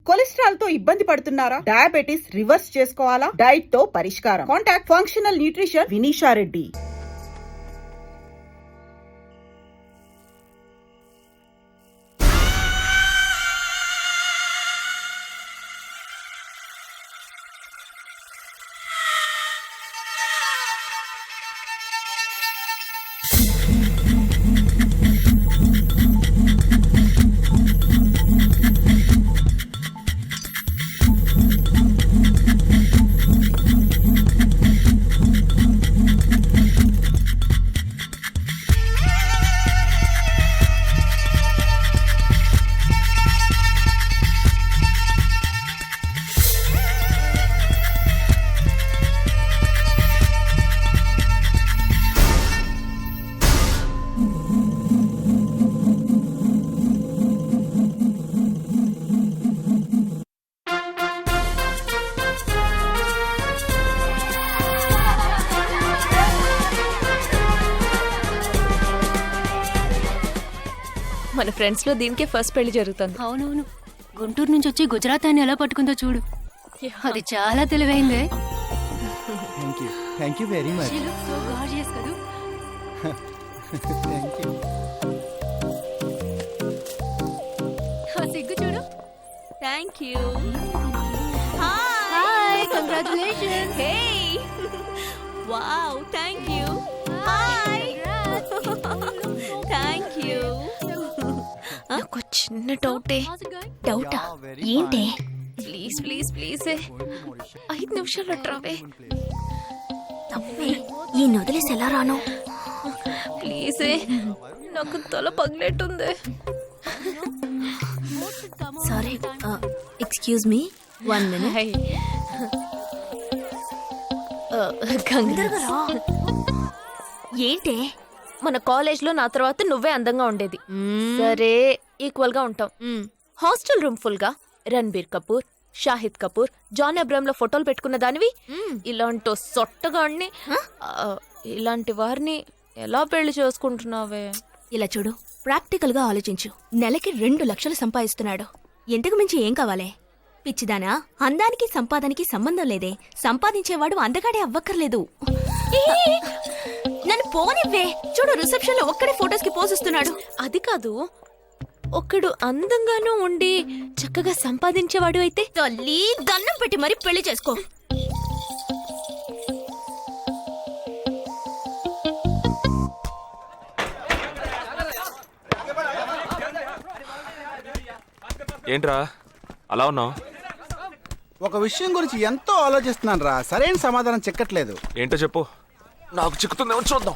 Cholesterol తో ఇబ్బంది పడుతున్నారా? డయాబెటిస్ రివర్స్ చేసుకోవాలా? డైట్ తో పరిష్కారం. Contact functional nutrition Vinisha Reddy. మన ఫ్రెండ్స్ లో దీనికే ఫస్ట్ పెళ్లి జరుగుతుంది. అవునవును, గుంటూరు నుంచి వచ్చి గుజరాత్ అని ఎలా పట్టుకుందో చూడు. అది చాలా తెలివైందే. Thank you very much. So gorgeous కదూ. Thank you. సిగ్గు చూడు. Thank you. Hi, congratulations. Hey wow, thank you. Hi thank you. నాకు చిన్న డౌటా ఏంటి? ప్లీజ్ ప్లీజ్ ప్లీజ్ 5 నిమిషాలు ట్రావే. ఈ నొదిలేసి ఎలా రాను? ప్లీజ్, నాకు తల పగిలేట్టుంది. Sorry, excuse me, 1 minute. ఏంటి? మన కాలేజ్ లో నా తర్వాత నువ్వే అందంగా ఉండేది. సరే, ఈక్వల్ గా ఉంటాం. హాస్టల్ రూమ్ ఫుల్ గా రణబీర్ కపూర్, షాహిద్ కపూర్, జాన్ అబ్రామ్ లో ఫోటోలు పెట్టుకున్న దానివి ఇలాంటి సొట్టగాడిని, ఇలాంటి వారిని ఎలా పెళ్లి చేసుకుంటున్నావే? ఇలా చూడు, ప్రాక్టికల్ గా ఆలోచించు. నెలకి 2 లక్షలు సంపాదిస్తున్నాడు. ఇంతకు మించి ఏం కావాలే? పిచ్చిదానా, అందానికి సంపాదనకి సంబంధం లేదే. సంపాదించేవాడు అందగాడే అవ్వక్కర్లేదు. నన్ను పోనివ్వే. చూడు, రిసెప్షన్ లో ఒక్కడే ఫోటోస్ కి పోజిస్తున్నాడు. అది కాదు, ఒక్కడు అందంగానూ ఉండి చక్కగా సంపాదించేవాడు అయితే తల్లి దండం పెట్టి మరి పెళ్లి చేసుకో. ఏంట్రా అలా ఉన్నావు? ఒక విషయం గురించి ఎంతో ఆలోచిస్తున్నాను రా, సరైన సమాధానం చిక్కట్లేదు. ఏంటో చెప్పు, నాకు చిక్కుతుందేమో చూద్దాం.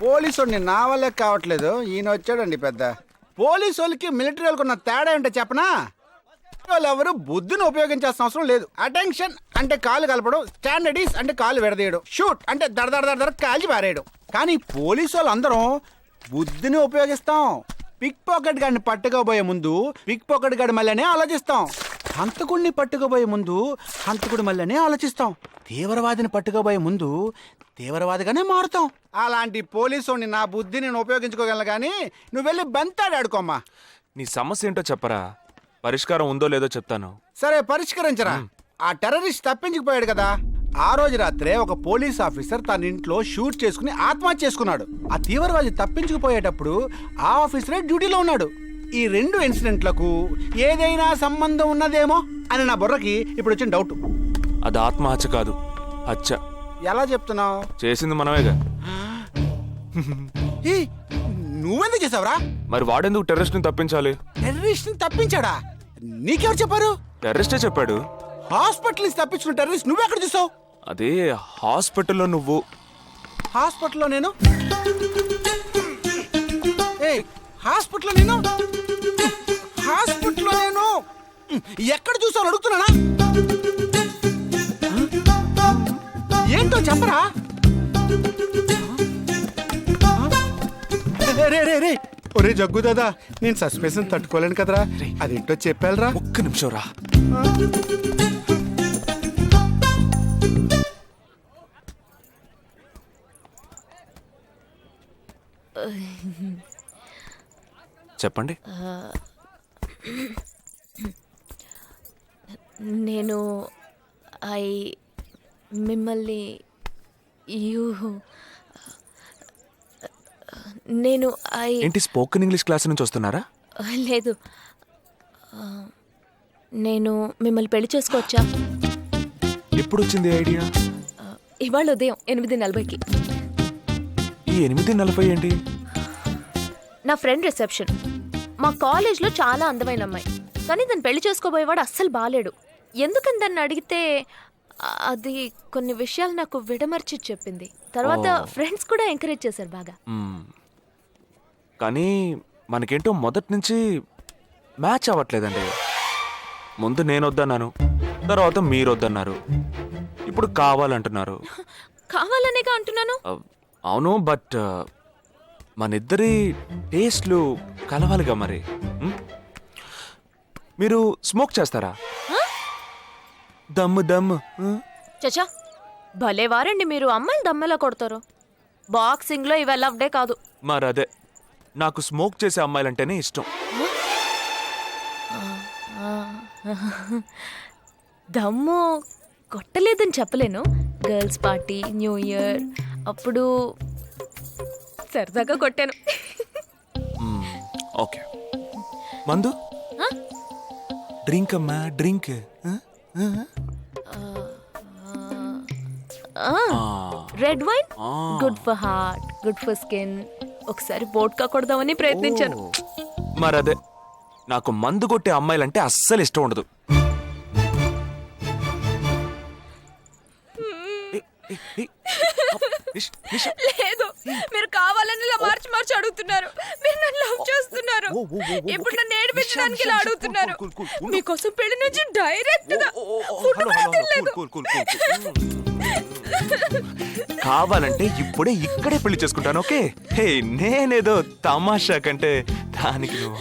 పోలీసు వాడిని నా వల్లే కావట్లేదు. ఈయన వచ్చాడండి పెద్ద. పోలీసు వాళ్ళకి మిలిటరీ వాళ్ళకి ఉన్న తేడా ఏంటో చెప్పనా? వాళ్ళు ఎవరు బుద్ధిని ఉపయోగించాల్సిన అవసరం లేదు. అటెన్షన్ అంటే కాలు కలపడం, స్టాండర్డీస్ అంటే కాలు విడదీయడం, షూట్ అంటే దడ కాల్చి పారేయడం. కానీ పోలీసు వాళ్ళు అందరం బుద్ధిని ఉపయోగిస్తాం. పిక్ పాకెట్ గాడిని పట్టుకోబోయే ముందు పిక్ పాకెట్ గాడి మళ్ళీనే ఆలోచిస్తాం. హంతకుడిని పట్టుకోబోయే ముందు హంతకుడి మళ్ళీనే ఆలోచిస్తాం. తీవ్రవాదిని పట్టుకోబోయే ముందు తీవ్రవాదిగానే మారుతాం. అలాంటి పోలీసుని నా బుద్ధి నేను ఉపయోగించుకోగలను, కానీ నువ్వు వెళ్ళి బంతాడు ఆడుకోమ్మా. నీ సమస్య ఏంటో చెప్పరా, పరిష్కారం ఉందో లేదో చెప్తాను. సరే, పరిష్కరించరా. ఆ టెర్రరిస్ట్ తప్పించుకుపోయాడు కదా, ఆ రోజు రాత్రే ఒక పోలీస్ ఆఫీసర్ తన ఇంట్లో షూట్ చేసుకుని ఆత్మహత్య చేసుకున్నాడు. ఆ తీవ్రవాది తప్పించుకుపోయేటప్పుడు ఆ ఆఫీసరే డ్యూటీలో ఉన్నాడు. ఈ 2 ఇన్సిడెంట్లకు ఏదైనా సంబంధం ఉన్నదేమో అని నా బుర్రకి ఇప్పుడు వచ్చిన డౌట్. అది ఆత్మహత్య కాదు, హత్య. ఎలా చెప్తున్నావు? చేసింది మనమేగా. నువ్వెందుకు చేసావురా? మరి వాడెందుకు టెర్రరిస్ట్ ని తప్పించాలి? టెర్రరిస్ట్ ని తప్పించాడా? నీకెవరు చెప్పారు? టెర్రరిస్టే చెప్పాడు. హాస్పిటల్ నుంచి తప్పించుకున్న టెర్రరిస్ట్ నువ్వెక్కడ చూసావు? అదే హాస్పిటల్లో నువ్వు. హాస్పిటల్లో నేను? హాస్పిటల్లో నేను? హాస్పిటల్లో నేను ఎక్కడ చూసావు అడుగుతున్నానా? ఏంటో చెప్పరా? రే ఒరే జగ్గు దాదా, నేను సస్పెన్షన్ తట్టుకోలేను కదరా. అదేంటో చెప్పాలరా. ఒక్క నిమిషం రా. చెప్పండి. నేను మిమ్మల్ని యూ నేను ఏంటి స్పోకెన్ ఇంగ్లీష్ క్లాస్ నుంచి వస్తున్నారా? లేదు, నేను మిమ్మల్ని పెళ్లి చేసుకోవచ్చా? ఎప్పుడు వచ్చింది ఐడియా? ఇవాళ ఉదయం 8:40కి. ఈ 8:40 ఏంటి? నా ఫ్రెండ్ రిసెప్షన్. మా కాలేజ్లో చాలా అందమైన అమ్మాయి, కానీ దాన్ని పెళ్లి చేసుకోబోయేవాడు అస్సలు బాలేడు. ఎందుకని దాన్ని అడిగితే అది కొన్ని విషయాలు నాకు విడమర్చి చెప్పింది. తర్వాత ఫ్రెండ్స్ కూడా ఎంకరేజ్ చేశారు బాగా. కానీ మనకేంటో మొదటి నుంచి మ్యాచ్ అవ్వట్లేదండి. ముందు నేను వద్దన్నాను, తర్వాత మీరు వద్దన్నారు, ఇప్పుడు కావాలంటున్నారు. కావాలనేగా అంటున్నాను. అవును, బట్ మనిద్దరి టేస్ట్లు కలవాలిగా మరి. మీరు స్మోక్ చేస్తారా? దమ్ము దమ్ము. చచా, భలే వారండి మీరు. అమ్మాయిలు దమ్మెలా కొడతారు. బాక్సింగ్లో ఇవి అలవ్డే కాదు. మరదే, నాకు స్మోక్ చేసే అమ్మాయిలంటేనే ఇష్టం. దమ్ము కొట్టలేదని చెప్పలేను. గర్ల్స్ పార్టీ, న్యూ ఇయర్ అప్పుడు సరదాగా కొట్టాను. ఓకే, మందు డ్రింక్ అమ్మా, drink. Red wine good for heart, good for skin. ఒకసారి వోడ్కా కొడదామని ప్రయత్నించాను. మరదే, నాకు మందు కొట్టే అమ్మాయిలంటే అస్సలు ఇష్టం ఉండదు. లేదు, మీరు కావాలని ఇలా మార్చి మార్చి అడుగుతున్నారు. మీరు నన్ను లవ్ చేస్తున్నారు. ఇప్పుడు నన్ను ఏడిపించడానికి ఇలా అడుగుతున్నారు. మీకోసం పెళ్లి నుంచి డైరెక్ట్ గా ఫుడ్ కూడా తినలేదు. కావాలంటే ఇప్పుడే ఇక్కడే పెళ్లి చేసుకుంటాను. ఓకే, హే, నేనేదో తమాషా కంటే దానికి నువ్వు.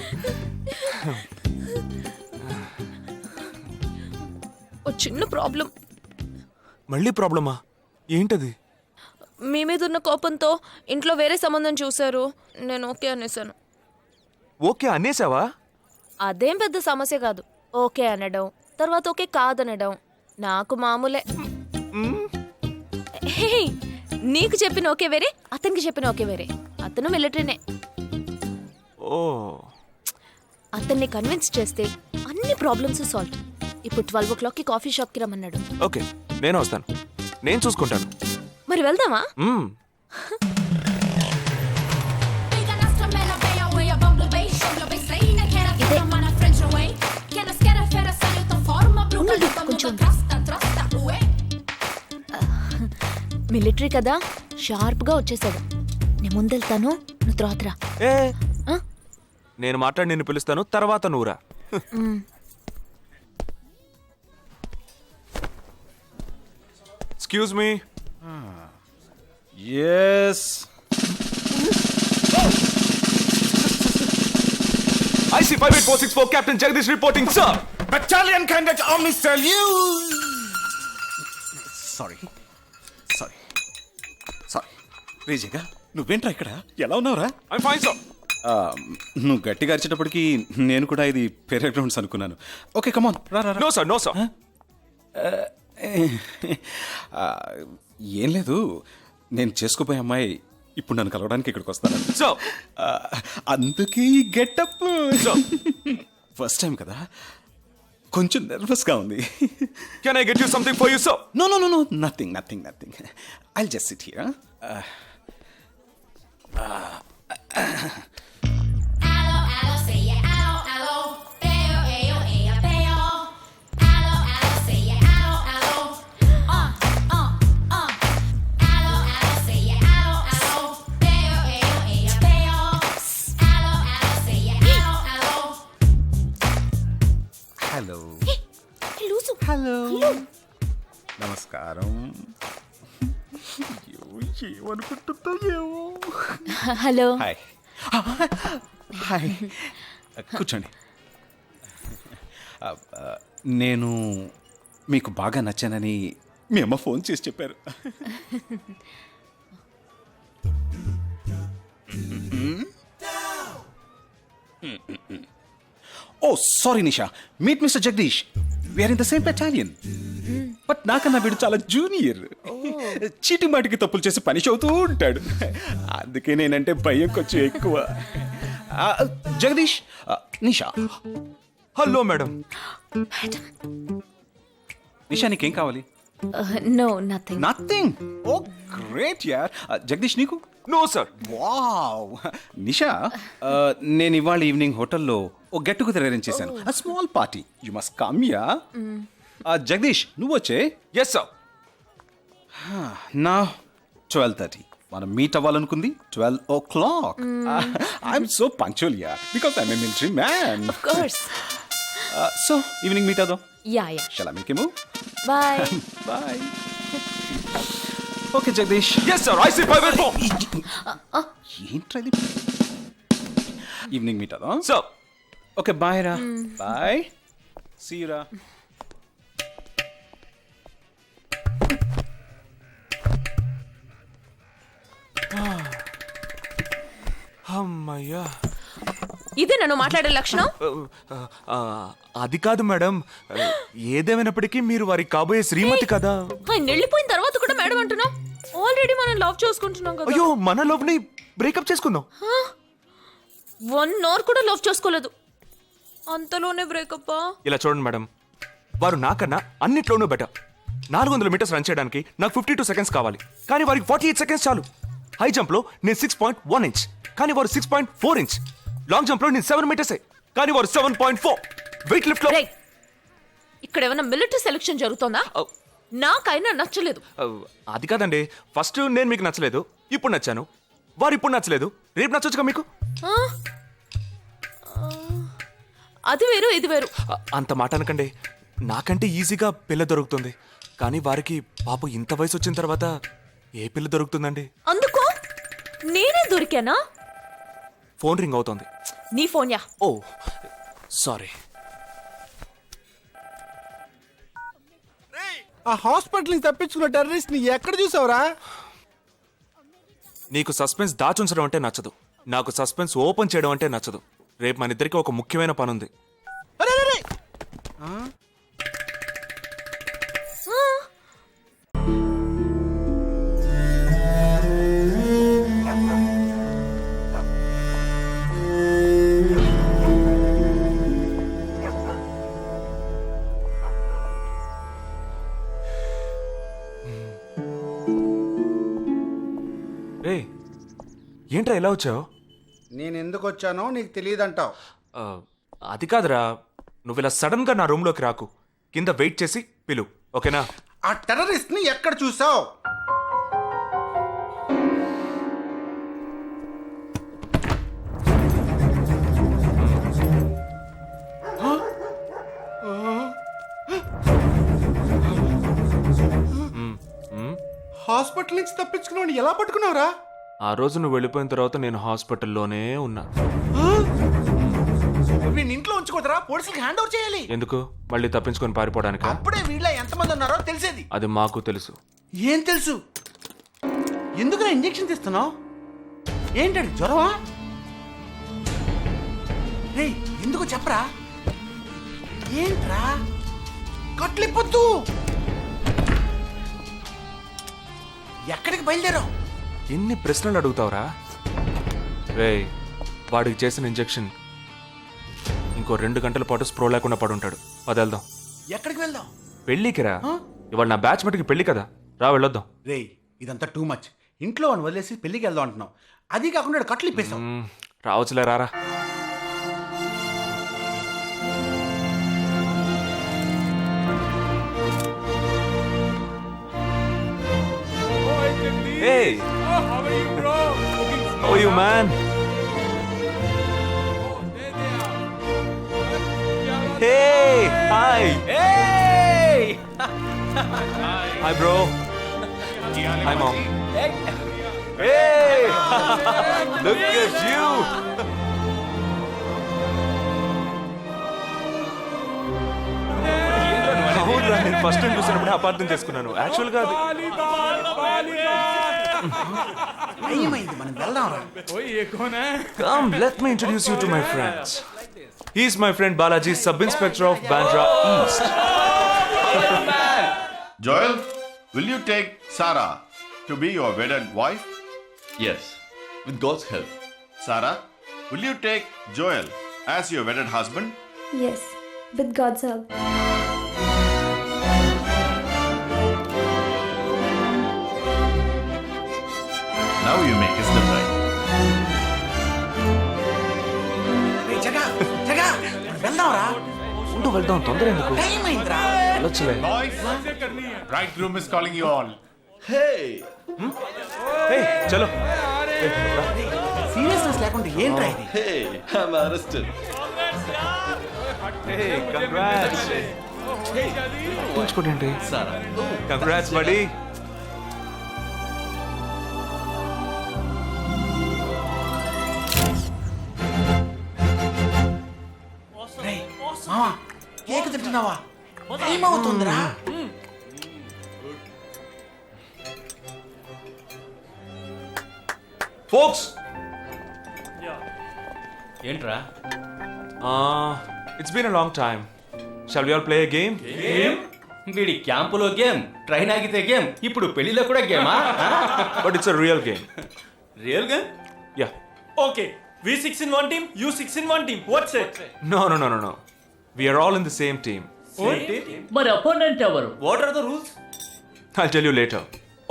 ఓ చిన్న ప్రాబ్లం. మళ్ళీ ప్రాబ్లమా? ఏంటది? మీ మీద ఉన్న కోపంతో ఇంట్లో వేరే సంబంధం చూశారు. నేను ఓకే అనేసాను. ఓకే అనేసావా? అదేం పెద్ద సమస్య కాదు. ఓకే అనడం, తర్వాత ఓకే కాదనడం నాకు మామూలే. హే, నీకు చెప్పిన ఓకే వేరే, అతనికి చెప్పిన ఓకే వేరే. అతను మిలిటరీనే. ఓ, అతన్ని కన్విన్స్ చేస్తే అన్ని ప్రాబ్లమ్స్ సాల్వ్. ఇప్పుడు 12 o'clockకి కాఫీ షాప్కి రమ్మన్నాడు. ఓకే, నేను వస్తాను, నేను చూసుకుంటాను. మరి వెళ్దామా? మిలిటరీ కదా, షార్ప్ గా వచ్చేసాడు. నేను ముందెళ్తాను, నువ్వు తర్వాత రా. ఏ, నేను మాట్లాడి నిన్ను పిలుస్తాను, తర్వాత నువ్వురా. Excuse me. Yes. IC 58464 Captain Jagdish reporting, sir. Battalion Cadet Army salute. Sorry రేజగా నువ్వేంట్రా ఇక్కడ? ఎలా ఉన్నావురా? I'm fine, sir. నువ్వు గట్టిగా అరిచేటప్పటికి నేను కూడా ఇది పెరే గ్రౌండ్స్ అనుకున్నాను. ఓకే, కమాన్, రా. No, sir. No, sir. ఏం లేదు, నేను చేసుకోపోయే అమ్మాయి ఇప్పుడు నన్ను కలవడానికి ఇక్కడికి వస్తాను. Sir. అందుకే గెటప్. Sir. ఫస్ట్ టైం కదా, కొంచెం నర్వస్గా ఉంది. Can I get you something for you, sir? No, nothing. I'll just sit here. Hello, నమస్కారం. ఏమనుకుంటుందో ఏమో. హలో. హాయ్, కూర్చోండి. నేను మీకు బాగా నచ్చానని మీ అమ్మ ఫోన్ చేసి చెప్పారు. Oh sorry Nisha, meet mister Jagdish. We're in the same battalion. But నాకన్నా వీడు చాలా జూనియర్. చీటి మాటికి తప్పులు చేసి పనిష్ అవుతూ ఉంటాడు. అందుకే నేనంటే భయం కొంచెం ఎక్కువ. జగదీష్, నిషా. Hello madam. నిషా, నీకేం కావాలి? No nothing. Nothing. Oh great యార్. జగదీష్, నీకు? No sir. వావ్. నిషా, నేను ఇవాళ ఈవినింగ్ హోటల్లో ఓ గెట్ టుగెదర్ అరేంజ్ చేశాను. Small party. You must come yeah. Jagdish, నువ్వు వచ్చే. Yes sir. నా 12:30. మనం మీట్ అవ్వాలనుకుంది 12 o'clock. I'm so punctual yeah, because I'm a military man. Of course. So evening meet అవుదాం. Yeah yeah. Shall I make a move? Bye. Bye. Okay Jagdish. Yes sir. I see 584. ఏంట్రా ఇది? Evening meet అవుదాం. Sir. Okay bye రా. Bye. See you రా. అమ్మయ్యా. ఇదే నన్ను మాట్లాడే లక్షణం. ఆ, అది కాదు మేడం. ఏదేమైనప్పటికీ మీరు వారి కాబోయే శ్రీమతి కదా. ఆయన వెళ్ళిపోయిన తర్వాత కూడా మేడం అంటున్నాం. ఆల్రెడీ మనం లవ్ చేసుకుంటున్నాం కదా. అయ్యో, మన లవ్ ని బ్రేకప్ చేసుకుందాం. 1 hour కూడా లవ్ చేసుకోలేదు, అంతలోనే బ్రేకప్. ఇలా చూడండి మేడం, వారు నాకన్నా అన్నిట్లోనూ బెటర్. 400 మీటర్స్ రన్ చేయడానికి నాకు 52 seconds కావాలి, కానీ వారికి 48 seconds చాలు. హై జంప్ లో నేను 6.1 inch, కానీ వారు 6.4 inch. లాంగ్ జంప్ లో నేను 7 meters, కానీ వారు 7.4. వెయిట్ లిఫ్ట్ లో రేయ్, ఇక్కడ ఏమైనా మిలిటరీ సెలక్షన్ జరుగుతోందా? నాకైనా నచ్చలేదు. అది కాదండి, ఫస్ట్ నేను మీకు నచ్చలేదు, ఇప్పుడు నచ్చాను. వారు ఇప్పుడు నచ్చలేదు, రేపు నచ్చొచ్చుగా మీకు. ఆ? అది వేరు ఇది వేరు. అంత మాట అనకండి. నాకంటే ఈజీగా పిల్ల దొరుకుతుంది, కానీ వారికి పాప ఇంత వయసు వచ్చిన తర్వాత ఏ పిల్ల దొరుకుతుందండి? అందుకు నేనే దొరికానా? ఫోన్ రింగ్ అవుతోంది. నీ ఫోన్ యా. ఓ సారీ. ఆ హాస్పిటల్ నుంచి తప్పించుకున్న టెర్రరిస్ట్ ని ఎక్కడ చూసావురా? నీకు సస్పెన్స్ దాచుంచడం అంటే నచ్చదు, నాకు సస్పెన్స్ ఓపెన్ చేయడం అంటే నచ్చదు. రేపు మన ఇద్దరికి ఒక ముఖ్యమైన పని ఉంది. అరే, అరే, అరే. రే, ఏంట్రా ఎలా వచ్చావు? నేను ఎందుకు వచ్చానో నీకు తెలియదంటావు. అది కాదురా, నువ్వు ఇలా సడన్ గా నా రూమ్ లోకి రాకు. కింద వెయిట్ చేసి పిలు, ఓకేనా? ఆ టెర్రరిస్ట్ ని ఎక్కడ చూసావు? హాస్పిటల్ నుంచి తప్పించుకున్నావు, ఎలా పట్టుకున్నావురా? ఆ రోజు నువ్వు వెళ్ళిపోయిన తర్వాత నేను హాస్పిటల్లోనే ఉన్నా. వీడిని ఇంట్లో ఉంచుకోదరా, పోలీసులకు హ్యాండ్ ఓవర్ చేయాలి. ఎందుకు? మళ్ళీ తప్పించుకొని పారిపోవడానికి? అప్పుడే వీళ్ళ ఎంతమంది ఉన్నారో తెలిసేది. అది మాకు తెలుసు. ఏం తెలుసు? ఎందుకురా ఇంజెక్షన్ తీస్తున్నావు? ఏంటండి, జ్వరమా? రే, ఎందుకు చెప్పరా? ఏంట్రా కట్లిప్పొద్దు. ఎక్కడికి బయలుదేరావు? ఎన్ని ప్రశ్నలు అడుగుతావురా? రే, వాడికి చేసిన ఇంజెక్షన్ ఇంకో 2 గంటల పాటు స్ప్రో లేకుండా పడుంటాడు. పద వెళ్దాం. ఎక్కడికి వెళ్దాం? పెళ్ళికి రా. ఇవాళ నా బ్యాచ్ మటుకి పెళ్ళి కదా, రా వెళ్ళొద్దాం. రే, ఇదంతా టూ మచ్. ఇంట్లో అని వదిలేసి పెళ్లికి వెళ్దాం అంటున్నావు, అది కాకుండా కట్లు ఇప్పేస్తావు. రావచ్చులే, రారా. Hey! How are you, bro? How are you, man? Hey! Hi! Hey! Hi, bro. Hi, mom. Hey! Look at you! అవునురా, నేను ఫస్ట్ టైం చూసినప్పుడే అపార్థం చేసుకున్నాను. యాక్చువల్గా అది ఏమైంది, మనం వెళ్దాం రా. Come, let me introduce you to my friends. He's my friend Balaji, sub-inspector of Bandra East. Joel, will you take Sarah to be your wedded wife? Yes, with God's help. Sarah, will you take Joel as your wedded husband? Yes, with God's help. Now you may kiss them right. ఉండు వెళ్దాం, తొందర ఎందుకు? వెళ్ళొచ్చులే. Boys, bridegroom is calling you all. Hey! Hey, చలో. Seriousness లేకుండా ఏంట్రా ఇది? Hey! I'm arrested. Hey, congrats. ఉంచుకోండి. Sarah. Congrats, buddy. రేయ్, మావా కేక్ తింటున్నావా? టైం అవుతుందిరా. Folks, ఏంట్రా? it's been a long time. Shall we all play a game? వీడి క్యాంపులో గేమ్, ట్రైన్ ఆగితే గేమ్, ఇప్పుడు పెళ్లిలో కూడా గేమా? But it's a real game. Real game? Yeah. Okay, we 6 in one team, you 6 in one team. What's it? No. We are all in the same team. మరి opponent ఎవరు? What are the rules? I'll tell you later.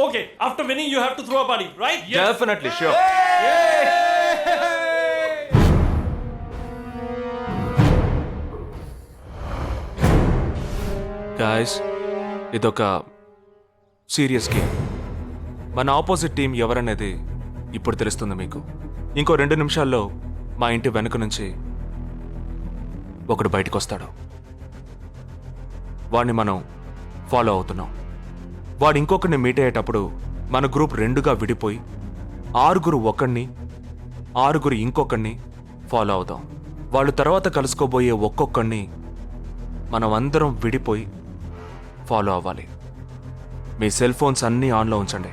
Okay, after winning you have to throw a party, right? Definitely, sure. Guys, ఇదొక serious game. మన opposite team ఎవరనేది ఇప్పుడు తెలుస్తుంది మీకు. ఇంకో 2 నిమిషాల్లో మా ఇంటి వెనుక నుంచి ఒకడు బయటకు వస్తాడు. వాడిని మనం ఫాలో అవుతున్నాం. వాడు ఇంకొకరిని మీట్ అయ్యేటప్పుడు మన గ్రూప్ 2గా విడిపోయి 6 ఒకడిని 6 ఇంకొకరిని ఫాలో అవుదాం. వాళ్ళు తర్వాత కలుసుకోబోయే ఒక్కొక్కడిని మనం అందరం విడిపోయి ఫాలో అవ్వాలి. మీ సెల్ ఫోన్స్ అన్నీ ఆన్లో ఉంచండి.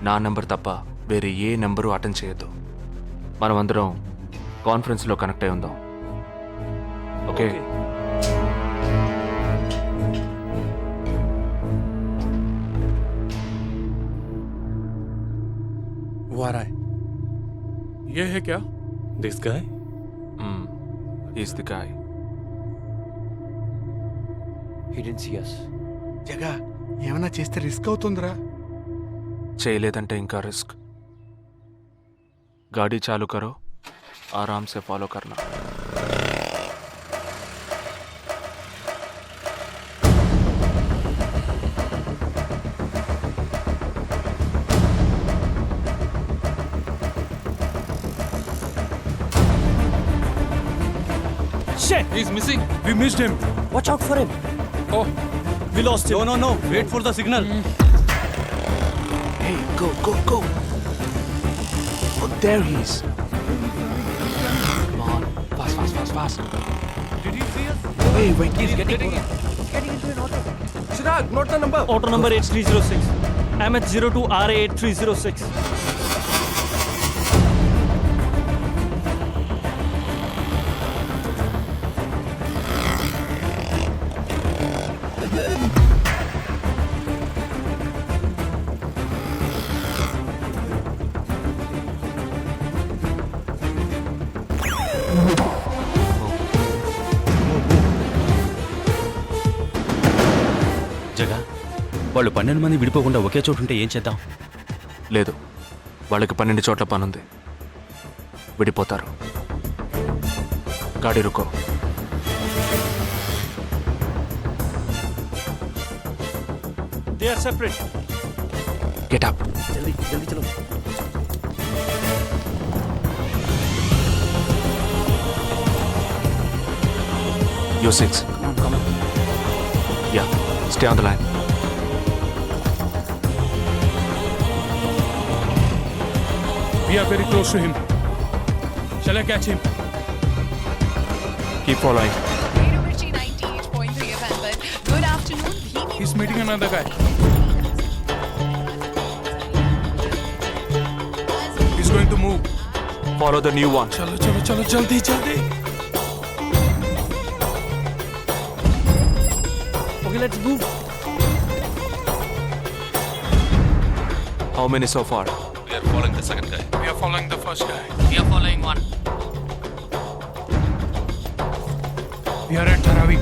నా నెంబర్ తప్ప వేరే ఏ నెంబరు అటెండ్ చేయొద్దు. మనం అందరం కాన్ఫరెన్స్లో కనెక్ట్ అయి ఉందాం. ఓకే? ये है क्या? This guy? He's the guy. He didn't see us. జగా ఏమైనా చేస్తే రిస్క్ అవుతుందిరా. చేయలేదంటే ఇంకా రిస్క్. गाड़ी चालू करो, आराम से फॉलो करना. Shit! He's missing. We missed him. Watch out for him. Oh, we lost him. No. Wait for the signal. Hey, go. Oh, there he is. Come on, fast. Did he see us? Hey, wait. He's getting into an auto. Chirag, note the number. Auto number 8306. MH02 RA8306. జగా, వాళ్ళు 12 మంది విడిపోకుండా ఒకే చోటు ఉంటే ఏం చేద్దాం? లేదు, వాళ్ళకి 12 చోట్ల పనుంది. విడిపోతారు. గాడి రుకో. They are separate. Get up. జల్దీ చలో. You 6. Come on. Yeah, stay on the line. We are very close to him. Shall I catch him? Keep following. Radio Mirchi 98.3 FM, but good afternoon. He's meeting another guy. He's going to move. Follow the new one. Chalo, jaldi. Okay, let's move. How many so far? We are following the second guy. We are following the first guy. We are following one. We are at Dharavi.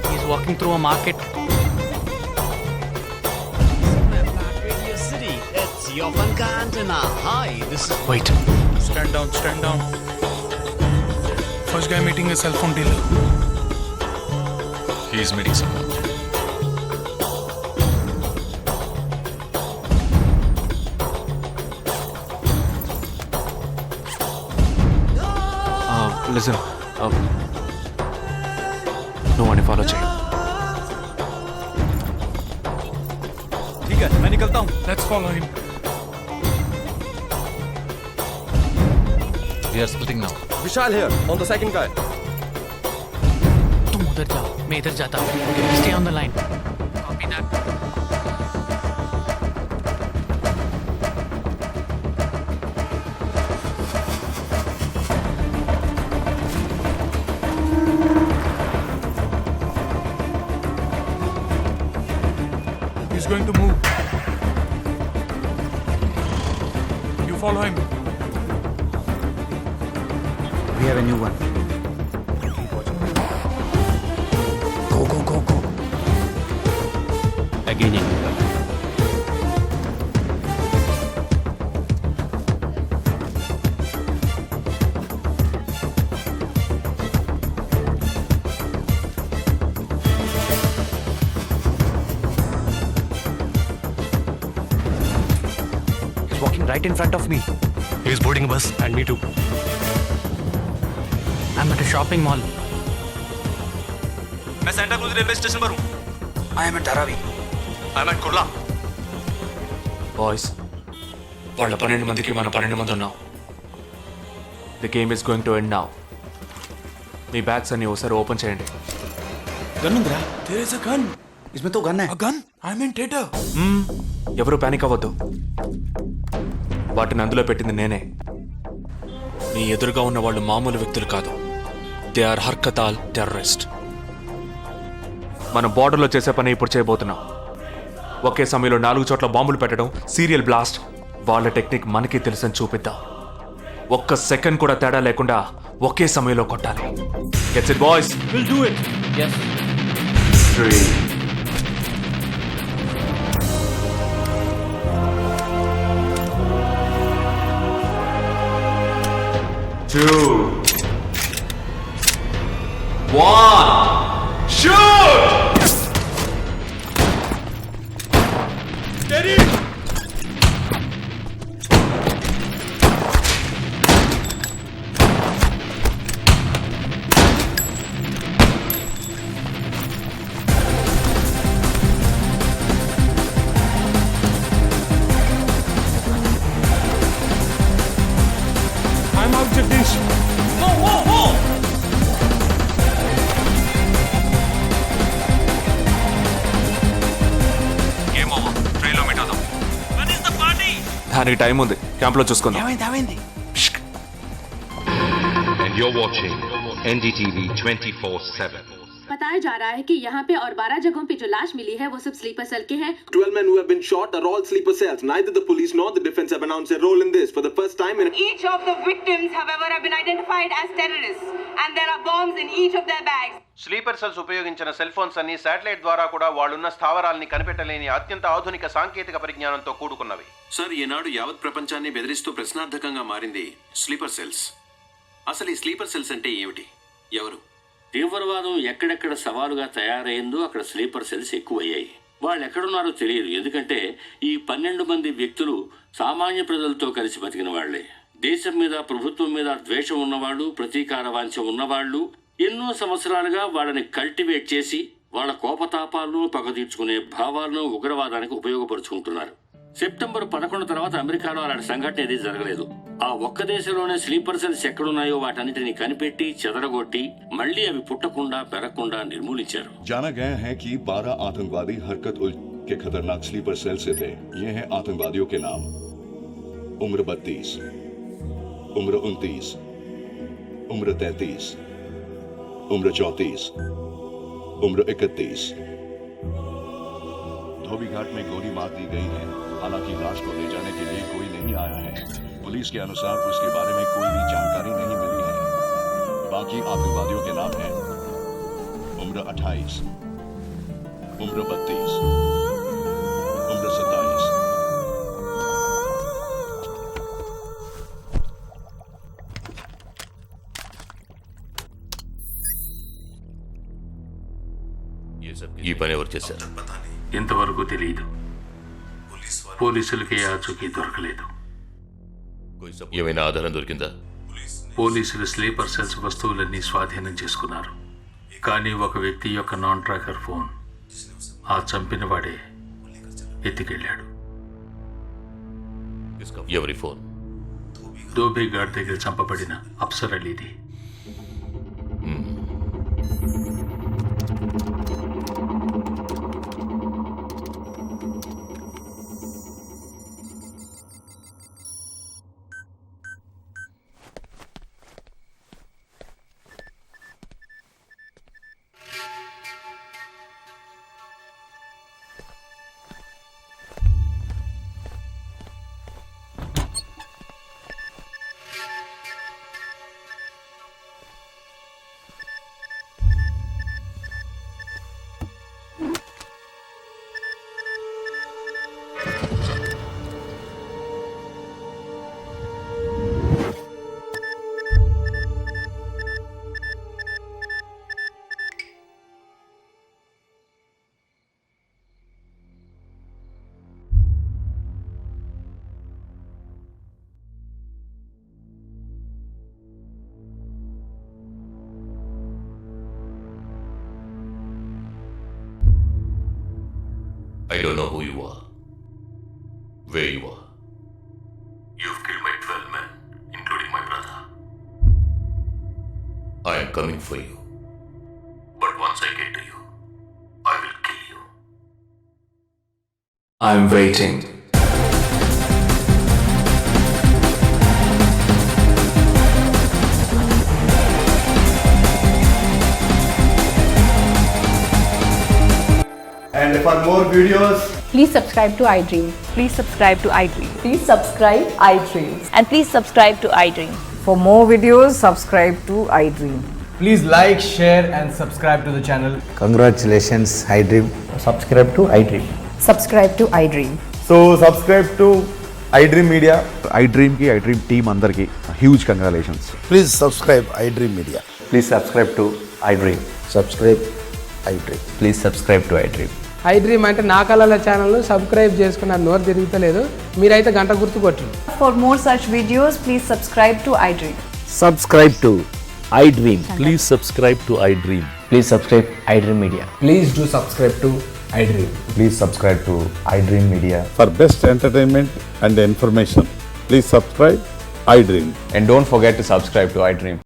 He's walking through a market. Wait. Stand down, stand down. First guy meeting a cell phone dealer. He is meeting someone. Listen. No one follow check. ठीक है मैं निकलता हूँ. Let's follow him. We are splitting now. Vishal here on the second guy. तुम उधर जाओ, मैं इधर जाता हूँ. Stay on the line. Copy that. He's going to move. You follow him. We have a new one. Go. Again in. He's walking right in front of me. He is boarding a bus and me too. I'm at a shopping mall. मैं Santa cruise railway station पर हूँ. I am at Dharavi. I am at Kurla. Boys వాళ్ళ 12 మందికి మనం 12 మంది ఉన్నాం. The game is going to end now. Me bags అన్ని ఒకసారి ఓపెన్ చేయండి. गन ఉందిరా. There is a gun. इसमें तो गन है. A gun? I'm in theater. ఎవరు పానిక్ అవ్వద్దు. వాటిని అందులో పెట్టింది నేనే. మీ ఎదురుగా ఉన్న వాళ్ళు మామూలు వ్యక్తులు కాదు. They are Harkatul terrorist. మనం బార్డర్లో చేసే పని ఇప్పుడు చేయబోతున్నాం. ఒకే సమయంలో 4 చోట్ల బాంబులు పెట్టడం, సీరియల్ బ్లాస్ట్. వాళ్ళ టెక్నిక్ మనకి తెలుసని చూపిద్దాం. ఒక్క సెకండ్ కూడా తేడా లేకుండా ఒకే సమయంలో కొట్టాలి. Gets it boys? We'll do it. Yes. 3 2 1 shoot! Steady. I'm out, Jagdish. Game over. ట్రైన్లో మీట్ అవుదాం. దానికి టైం ఉంది. క్యాంప్లో చూసుకుందాం. ఏమైంది? And you're watching NDTV 24/7. बताया जा रहा है कि यहाँ पे और 12 जगहों पे जो लाश मिली है वो सब स्लीपर सेल के हैं. 12 men who have been shot are all sleeper cells. Neither the police nor the defense have announced their role in this. For the first time in Each of the victims, however, have been identified as terrorists, and there are bombs in each of their bags. Sleeper cells ఉపయోగించిన cell phones అన్ని satellite ద్వారా కూడా వాళ్ళున్న స్థావరాల్ని కనిపెట్టలేని అత్యంత ఆధునిక సాంకేతిక పరిజ్ఞానంతో కూడుకున్నవి. Sir ఈనాడు యావత్ ప్రపంచాన్ని బెదిరిస్తూ ప్రశ్నార్థకంగా మారింది స్లీపర్ సెల్స్. అసలు ఈ స్లీపర్ సెల్స్ అంటే ఏమిటి? ఎవరు? తీవ్రవాదం ఎక్కడెక్కడ సవాలుగా తయారైందో అక్కడ స్లీపర్ సెల్స్ ఎక్కువయ్యాయి. వాళ్ళు ఎక్కడున్నారో తెలియదు. ఎందుకంటే ఈ 12 మంది వ్యక్తులు సామాన్య ప్రజలతో కలిసి బతికిన వాళ్లే. దేశం మీద, ప్రభుత్వం మీద ద్వేషం ఉన్నవాళ్ళు, ప్రతీకార వాంఛ ఉన్నవాళ్ళు ఎన్నో సంవత్సరాలుగా వాళ్ళని కల్టివేట్ చేసి వాళ్ళ కోపతాపాలను, పగ తీర్చుకునే భావాలను ఉగ్రవాదానికి ఉపయోగపరుచుకుంటున్నారు. సెప్టెంబర్ 11 తర్వాత అమెరికాలో అలాంటి సంఘటన ఏది జరగలేదు. ఆ ఒక్క దేశంలోనే స్లీపర్ సెల్స్ ఎక్కడున్నాయో వాటన్నిటిని కనిపెట్టి చెదరగొట్టి మళ్లీ అవి పుట్టకుండా పెరగకుండా నిర్మూలించారు. जाना गया है कि 12 आतंकवादी हरकत उल के खतरनाक स्लीपर सेल से थे. ये हैं आतंकवादियों के नाम: उम्र 32, उम्र 29, उम्र 33, उम्र 34, उम्र 31, धोबीघाट में गोली मार दी गई है। हालांकि लाश को ले जाने के लिए कोई नहीं आया है। पुलिस के अनुसार उसके बारे में कोई भी जानकारी नहीं मिली है। बाकी आतंकवादियों के नाम हैं उम्र 28, उम्र 32, उम्र 27। ఈ పని ఎవరు చేశారు? ఇంతవరకు తెలియదు. పోలీసులకి ఆచూకీ దొరకలేదు. ఏమైనా ఆధారం దొరికిందా? పోలీసులు స్లీపర్ సెల్స్ వస్తువులన్నీ స్వాధీనం చేసుకున్నారు. కానీ ఒక వ్యక్తి యొక్క నాన్ ట్రాకర్ ఫోన్ ఆ చంపిన వాడే ఎత్తికెళ్ళాడు. ఎవరి ఫోన్? ధోబీఘాట్ దగ్గర చంపబడిన అప్సర్ అలీది. I don't know who you are, where you are. You've killed my 12 men, including my brother. I am coming for you. But once I get to you, I will kill you. I'm waiting. And for more videos, Please subscribe to iDream. Please subscribe to iDream. Please subscribe iDream. And please subscribe to iDream. For more videos, subscribe to iDream. Please like, share, and subscribe to the channel. congratulations, iDream. Subscribe to iDream. Subscribe to iDream. So subscribe to iDream Media. iDream की iDream team अंदर की huge congratulations. Please subscribe iDream Media. Please subscribe to iDream. Subscribe iDream. Please subscribe to iDream. iDream అంటే నా కళల channel subscribe చేసుకున్న నోరు తిరుగుతలేదు. మీరైతే గంట గుర్తు కొట్టండి. For more such videos, please subscribe to iDream. Subscribe to iDream. Please subscribe to iDream. Please subscribe iDream Media. Please do subscribe to iDream. Please subscribe to iDream Media. For best entertainment and information, please subscribe iDream. And don't forget to subscribe to iDream.